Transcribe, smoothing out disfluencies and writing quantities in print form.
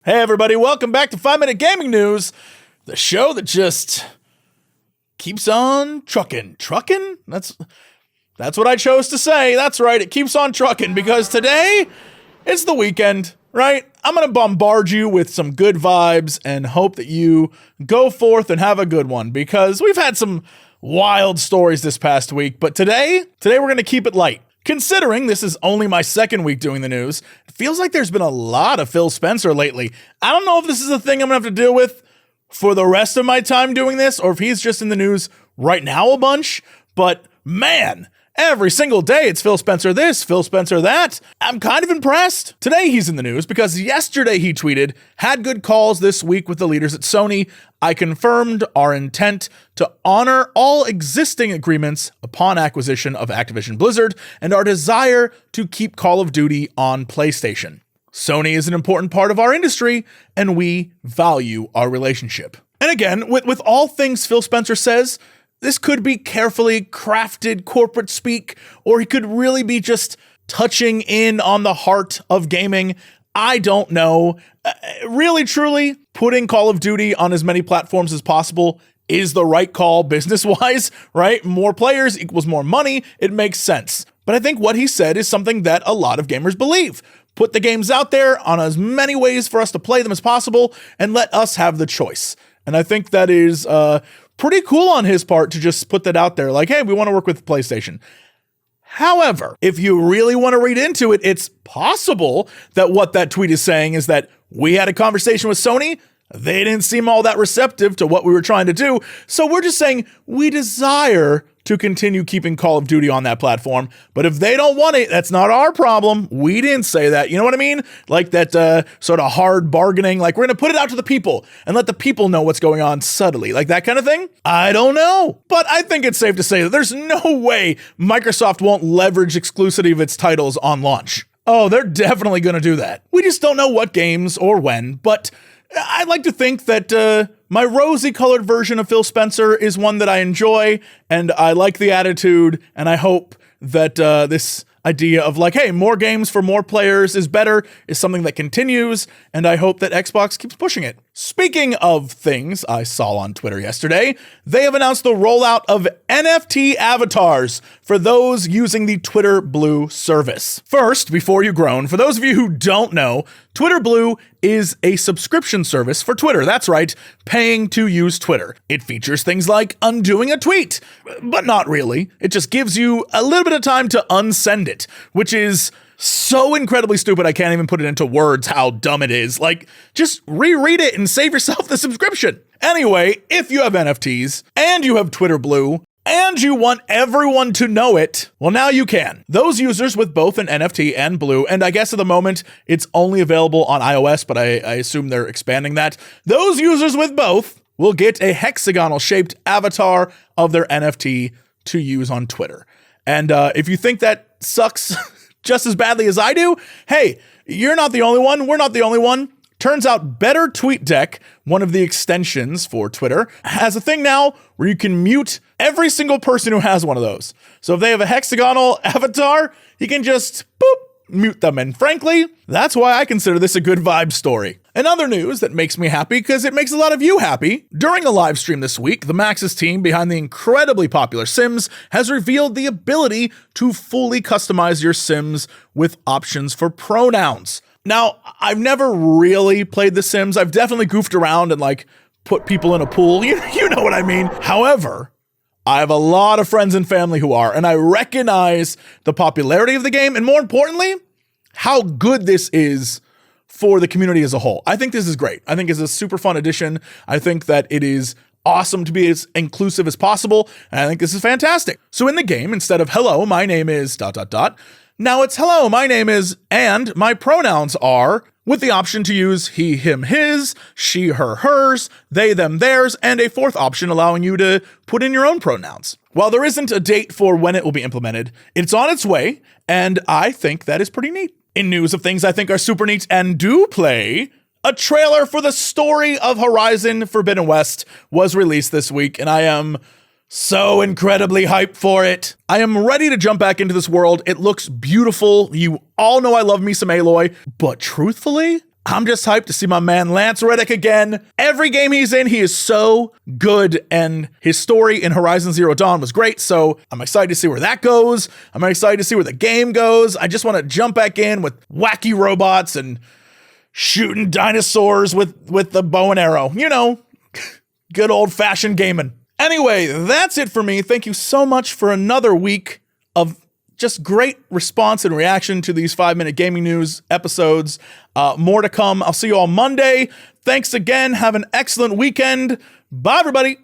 Hey everybody, welcome back to 5-Minute Gaming News, the show that just keeps on trucking. Trucking? That's what I chose to say. That's right, it keeps on trucking because today it's the weekend, right? I'm going to bombard you with some good vibes and hope that you go forth and have a good one because we've had some wild stories this past week, but today we're going to keep it light. Considering this is only my second week doing the news, it feels like there's been a lot of Phil Spencer lately. I don't know if this is a thing I'm gonna have to deal with for the rest of my time doing this, or if he's just in the news right now a bunch, but man, every single day it's Phil Spencer this, Phil Spencer that. I'm kind of impressed. Today he's in the news because yesterday he tweeted, had good calls this week with the leaders at Sony. I confirmed our intent to honor all existing agreements upon acquisition of Activision Blizzard and our desire to keep Call of Duty on PlayStation. Sony is an important part of our industry and we value our relationship. And again, with all things Phil Spencer says, this could be carefully crafted corporate speak, or he could really be just touching in on the heart of gaming. I don't know. Really, truly, putting Call of Duty on as many platforms as possible is the right call business-wise, right? More players equals more money. It makes sense. But I think what he said is something that a lot of gamers believe. Put the games out there on as many ways for us to play them as possible and let us have the choice. And I think that is pretty cool on his part to just put that out there like, hey, we want to work with PlayStation. However, if you really want to read into it, it's possible that what that tweet is saying is that we had a conversation with Sony. They didn't seem all that receptive to what we were trying to do. So we're just saying we desire to continue keeping Call of Duty on that platform. But if they don't want it, that's not our problem. We didn't say that. You know what I mean? Like that sort of hard bargaining, like we're going to put it out to the people and let the people know what's going on subtly, like that kind of thing. I don't know. But I think it's safe to say that there's no way Microsoft won't leverage exclusivity of its titles on launch. Oh, they're definitely going to do that. We just don't know what games or when, but I'd like to think that my rosy-colored version of Phil Spencer is one that I enjoy, and I like the attitude, and I hope that this idea of like, hey, more games for more players is better is something that continues, and I hope that Xbox keeps pushing it. Speaking of things I saw on Twitter yesterday, they have announced the rollout of NFT avatars for those using the Twitter Blue service. First, before you groan, for those of you who don't know, Twitter Blue is a subscription service for Twitter. That's right, paying to use Twitter. It features things like undoing a tweet, but not really. It just gives you a little bit of time to unsend it, which is so incredibly stupid I can't even put it into words how dumb it is. Like, just reread it and save yourself the subscription. Anyway, if you have NFTs and you have Twitter Blue, and you want everyone to know it, well, now you can. Those users with both an NFT and Blue, and I guess at the moment it's only available on iOS, but I assume they're expanding that. Those users with both will get a hexagonal-shaped avatar of their NFT to use on Twitter. And if you think that sucks just as badly as I do, hey, you're not the only one. We're not the only one. Turns out Better TweetDeck, one of the extensions for Twitter, has a thing now where you can mute every single person who has one of those. So if they have a hexagonal avatar, you can just boop, mute them. And frankly, that's why I consider this a good vibe story. In other news that makes me happy because it makes a lot of you happy, during a live stream this week, the Maxis team behind the incredibly popular Sims has revealed the ability to fully customize your Sims with options for pronouns. Now, I've never really played The Sims. I've definitely goofed around and like put people in a pool. You know what I mean? However, I have a lot of friends and family who are, and I recognize the popularity of the game, and more importantly, how good this is for the community as a whole. I think this is great. I think it's a super fun addition. I think that it is awesome to be as inclusive as possible, and I think this is fantastic. So in the game, instead of hello, my name is ... now it's hello, my name is, and my pronouns are, with the option to use he, him, his, she, her, hers, they, them, theirs, and a fourth option allowing you to put in your own pronouns. While there isn't a date for when it will be implemented, it's on its way, and I think that is pretty neat. In news of things I think are super neat and do play, a trailer for the story of Horizon Forbidden West was released this week, and I am so incredibly hyped for it. I am ready to jump back into this world. It looks beautiful. You all know I love me some Aloy, but truthfully, I'm just hyped to see my man Lance Reddick again. Every game he's in, he is so good, and his story in Horizon Zero Dawn was great, so I'm excited to see where that goes. I'm excited to see where the game goes. I just want to jump back in with wacky robots and shooting dinosaurs with the bow and arrow. You know, good old-fashioned gaming. Anyway, that's it for me. Thank you so much for another week of just great response and reaction to these 5-Minute Gaming News episodes. More to come. I'll see you all Monday. Thanks again. Have an excellent weekend. Bye, everybody.